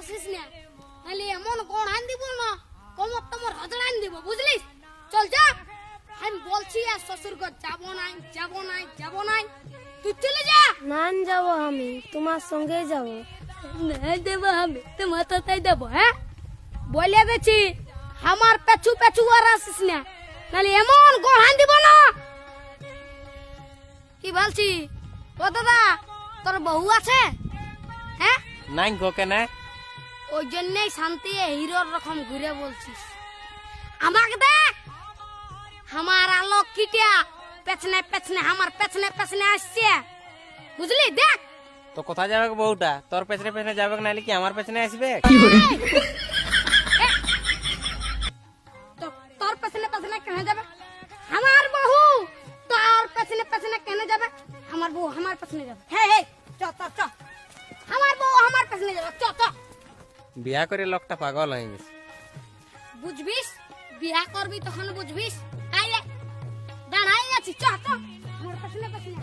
আসিস না, তাহলে এমন কোন আন দিব না, কোমর তোমার হজড়ান দিব, বুঝলিস? চল যা, আমি বলছি আর শ্বশুর ঘর যাবো নাই, যাবো নাই, যাবো নাই, তুই চলে যা। না যাবো, আমি তোমার সঙ্গে যাবো। না দেবো আমি, তোমার তাই দেবো। হ্যাঁ বলে দিচ্ছি, আমার পেছু পেছু আর আসিস না, তাহলে এমন গোড়ান দিব না। কি বলছি? ও দাদা, তোর বউ আছে? হ্যাঁ নাই গো কেন? ওই জন্যই শান্তি হিরোর রকম ঘুরে বলছিস। আমাকে দেখ, আমার আলোক কিটিয়া পেছনে পেছনে, আমার পেছনে পেছনে আসছে, বুঝলি? দেখ তো কোথায় যাবে বউটা? তোর পেছনে পেছনে যাবে নাহলে কি আমার পেছনে আসবে? তোর পেছনে পেছনে কেন যাবে? আমার বউ তোর পেছনে পেছনে কেন যাবে? আমার বউ আমার পেছনে যাবে। হে চ চ চ, আমার বউ আমার পেছনে যাবে, চ চ। বিয়া করে লোকটা পাগল হয়ে গেছে। বুঝবিস, বিয়া করবি তখন বুঝবিস। আয় রে, দাঁড়াই আছি, চ চ, আমার পেছনে পেছনে।